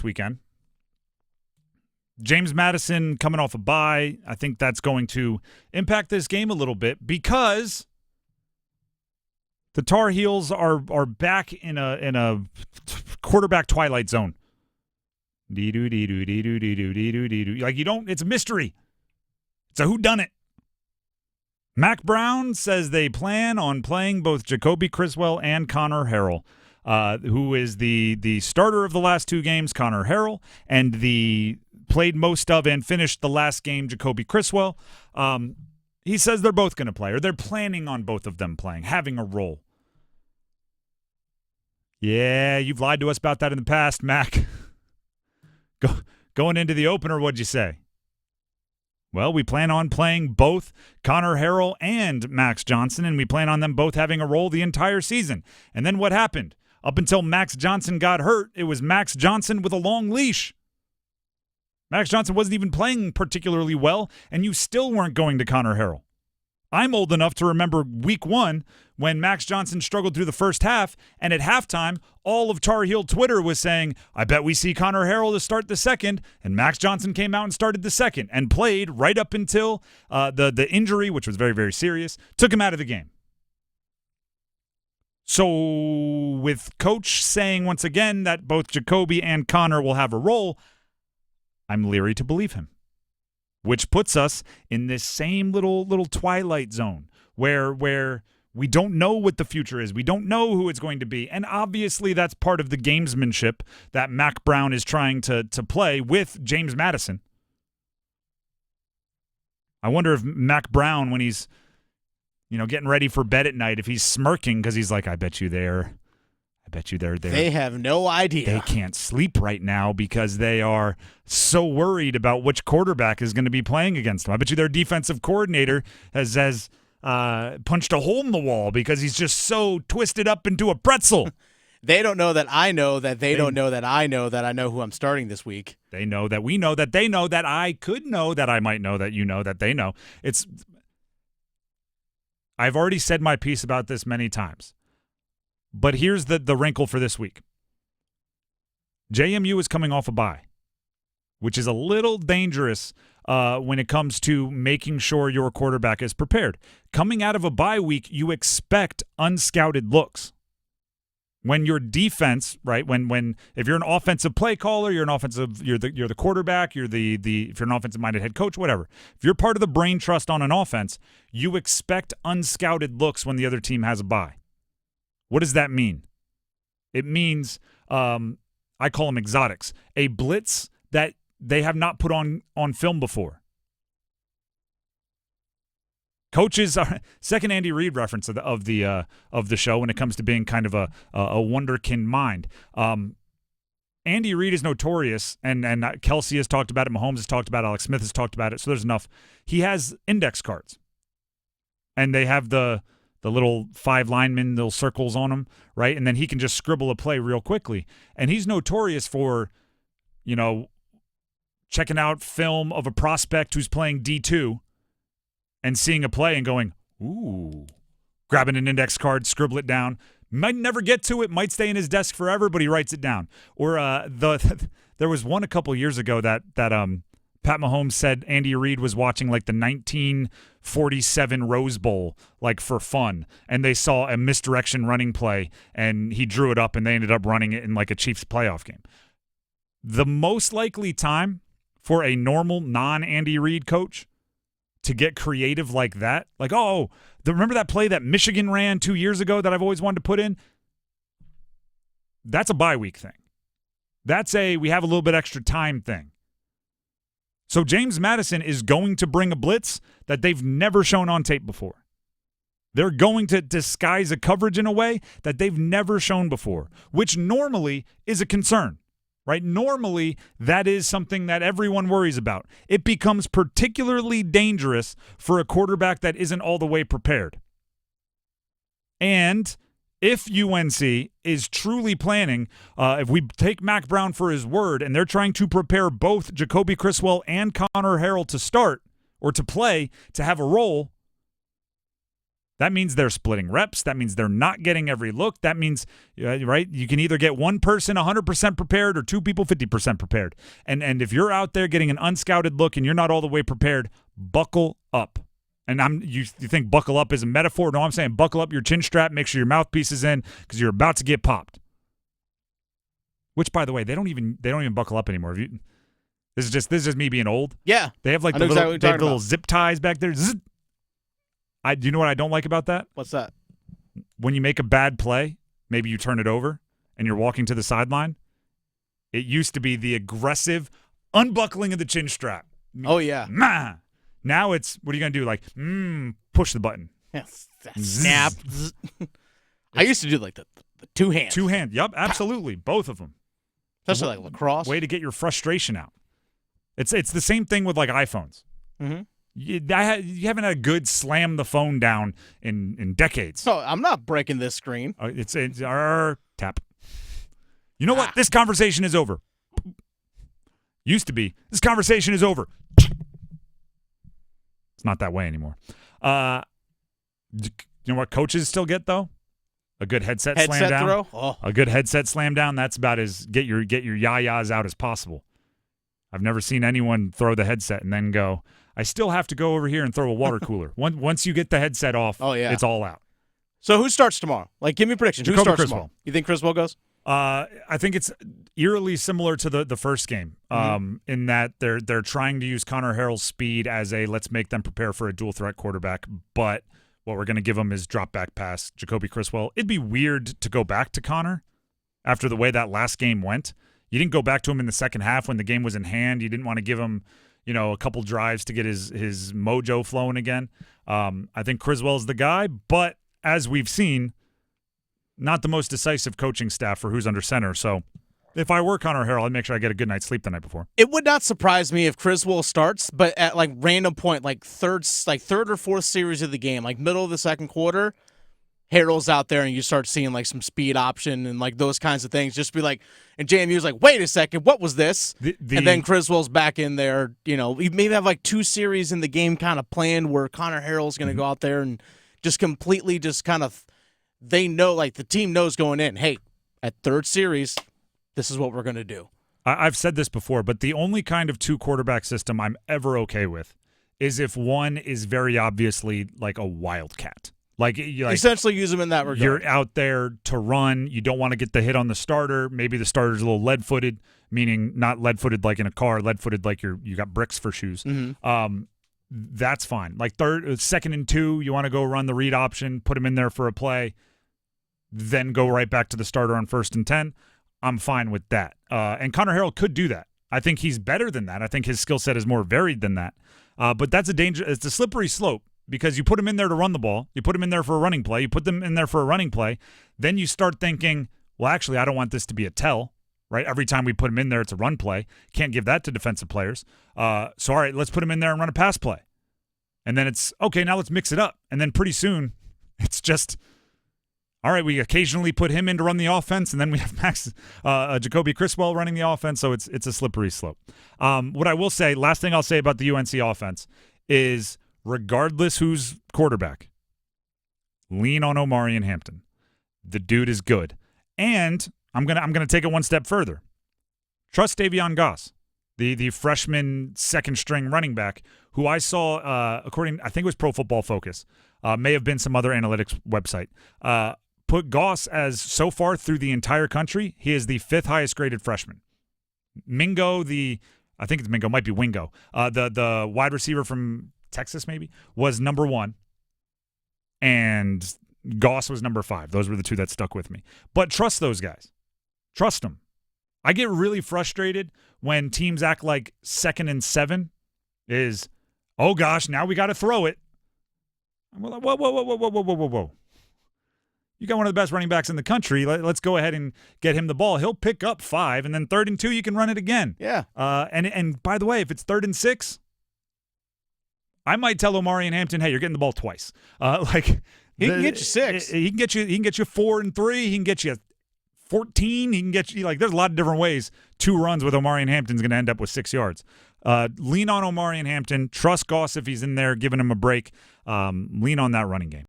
this weekend. James Madison coming off a bye. I think that's going to impact this game a little bit because the Tar Heels are back in a quarterback twilight zone. Like you don't. It's a mystery. It's a whodunit. Mack Brown says they plan on playing both Jacoby Criswell and Connor Harrell, who is the starter of the last two games, Connor Harrell, and the played most of and finished the last game, Jacoby Criswell. He says they're both going to play, or they're planning on both of them playing, having a role. Yeah, you've lied to us about that in the past, Mac. Going into the opener, what'd you say? Well, we plan on playing both Connor Harrell and Max Johnson, and we plan on them both having a role the entire season. And then what happened? Up until Max Johnson got hurt, it was Max Johnson with a long leash. Max Johnson wasn't even playing particularly well, and you still weren't going to Connor Harrell. I'm old enough to remember week one when Max Johnson struggled through the first half, and at halftime, all of Tarheel Twitter was saying, I bet we see Connor Harrell to start the second, and Max Johnson came out and started the second and played right up until the injury, which was very, very serious, took him out of the game. So with Coach saying once again that both Jacoby and Connor will have a role, I'm leery to believe him. Which puts us in this same little twilight zone where we don't know what the future is. We don't know who it's going to be. And obviously that's part of the gamesmanship that Mack Brown is trying to play with James Madison. I wonder if Mack Brown, when he's getting ready for bed at night, if he's smirking because he's like, I bet you they're there. They have no idea. They can't sleep right now because they are so worried about which quarterback is going to be playing against them. I bet you their defensive coordinator has punched a hole in the wall because he's just so twisted up into a pretzel. They don't know that I know that they don't know that I know that I know who I'm starting this week. They know that we know that they know that I could know that I might know that you know that they know. I've already said my piece about this many times. But here's the wrinkle for this week. JMU is coming off a bye, which is a little dangerous when it comes to making sure your quarterback is prepared. Coming out of a bye week, you expect unscouted looks. When your defense, right? When if you're an offensive play caller, you're the quarterback, if you're an offensive-minded head coach, whatever. If you're part of the brain trust on an offense, you expect unscouted looks when the other team has a bye. What does that mean? It means, I call them exotics, a blitz that they have not put on film before. Coaches are second Andy Reid reference of the show when it comes to being kind of a wonderkind mind. Andy Reid is notorious, and Kelsey has talked about it, Mahomes has talked about it, Alex Smith has talked about it, so there's enough. He has index cards, and they have the little 5 linemen, little circles on them, right? And then he can just scribble a play real quickly. And he's notorious for, checking out film of a prospect who's playing D2 and seeing a play and going, ooh, grabbing an index card, scribble it down. Might never get to it, might stay in his desk forever, but he writes it down. Or there was one a couple years ago that Pat Mahomes said Andy Reid was watching like the 1947 Rose Bowl, like for fun, and they saw a misdirection running play, and he drew it up, and they ended up running it in like a Chiefs playoff game. The most likely time for a normal non-Andy Reid coach to get creative like that, like, remember that play that Michigan ran 2 years ago that I've always wanted to put in? That's a bye week thing. That's we have a little bit extra time thing. So James Madison is going to bring a blitz that they've never shown on tape before. They're going to disguise a coverage in a way that they've never shown before, which normally is a concern, right? Normally, that is something that everyone worries about. It becomes particularly dangerous for a quarterback that isn't all the way prepared. And if UNC is truly planning, if we take Mack Brown for his word, and they're trying to prepare both Jacoby Criswell and Connor Harrell to start or to play, to have a role, That means they're splitting reps. That means they're not getting every look. That means, right, you can either get one person 100% prepared or two people 50% prepared. And if you're out there getting an unscouted look and you're not all the way prepared, buckle up. And you think buckle up is a metaphor? No, I'm saying buckle up your chin strap, make sure your mouthpiece is in because you're about to get popped. Which, by the way, they don't even buckle up anymore. This is just me being old. Yeah, they have like the little zip ties back there. Zzz. Do you know what I don't like about that? What's that? When you make a bad play, maybe you turn it over and you're walking to the sideline. It used to be the aggressive unbuckling of the chin strap. Oh yeah. Now it's, what are you gonna do? Like, push the button. Yes. Snap. I used to do like the two hands. Two hand. Yep, absolutely, both of them. Especially like lacrosse. Way to get your frustration out. It's the same thing with like iPhones. Mm-hmm. You haven't had a good slam the phone down in decades. No, I'm not breaking this screen. It's our tap. You know what? This conversation is over. Used to be. This conversation is over. It's not that way anymore. You know what coaches still get though? A good headset slam down. Throw? Oh. A good headset slam down. That's about as get your yayas out as possible. I've never seen anyone throw the headset and then go, I still have to go over here and throw a water cooler. Once you get the headset off, it's all out. So who starts tomorrow? Like, give me a prediction. Jacoby Who starts Criswell. tomorrow? You think Criswell goes? I think it's eerily similar to the first game, in that they're trying to use Connor Harrell's speed as a let's make them prepare for a dual threat quarterback, but what we're going to give them is drop back pass. Jacoby Criswell. It'd be weird to go back to Connor after the way that last game went. You didn't go back to him in the second half when the game was in hand. You didn't want to give him, a couple drives to get his mojo flowing again. I think Criswell's the guy, but as we've seen, not the most decisive coaching staff for who's under center. So if I were Connor Harrell, I'd make sure I get a good night's sleep the night before. It would not surprise me if Criswell starts, but at like random point, like third or fourth series of the game, like middle of the second quarter, Harrell's out there and you start seeing like some speed option and like those kinds of things. Just be like, and JMU's like, wait a second, what was this? And then Criswell's back in there. We maybe have like two series in the game kind of planned where Connor Harrell's going to go out there and just completely just kind of, they know, like the team knows going in, hey, at third series, this is what we're going to do. I've said this before, but the only kind of two quarterback system I'm ever okay with is if one is very obviously like a wildcat. Like essentially use them in that regard. You're out there to run. You don't want to get the hit on the starter. Maybe the starter's a little lead-footed, meaning not lead-footed like in a car, lead-footed like you got bricks for shoes. Mm-hmm. That's fine. Like second and 2, you want to go run the read option, put him in there for a play, then go right back to the starter on 1st and 10. I'm fine with that. And Connor Harrell could do that. I think he's better than that. I think his skill set is more varied than that. But that's it's a slippery slope because you put him in there to run the ball. You put him in there for a running play. You put them in there for a running play. Then you start thinking, well, actually, I don't want this to be a tell, right? Every time we put him in there, it's a run play. Can't give that to defensive players. So, all right, let's put him in there and run a pass play. And then it's, okay, now let's mix it up. And then pretty soon, it's just, all right, we occasionally put him in to run the offense, and then we have Jacoby Criswell running the offense, so it's a slippery slope. What I will say, last thing I'll say about the UNC offense is regardless who's quarterback, lean on Omarion Hampton. The dude is good. And I'm gonna take it one step further. Trust Davion Goss, the freshman second-string running back, who I saw, I think it was Pro Football Focus, may have been some other analytics website, put Goss as, so far through the entire country, he is the 5th highest graded freshman. Mingo, I think it's Mingo, might be Wingo, the wide receiver from Texas maybe, was number 1. And Goss was number 5. Those were the two that stuck with me. But trust those guys. Trust them. I get really frustrated when teams act like 2nd and 7 is, oh gosh, now we got to throw it. I'm like, whoa. You got one of the best running backs in the country. Let's go ahead and get him the ball. He'll pick up 5, and then 3rd and 2, you can run it again. Yeah. And by the way, if it's 3rd and 6, I might tell Omarion Hampton, hey, you're getting the ball twice. He can get you 6. He can get you 4 and 3. He can get you 14. He can get you, there's a lot of different ways 2 runs with Omarion Hampton's going to end up with 6 yards. Lean on Omarion Hampton. Trust Goss if he's in there, giving him a break. Lean on that running game.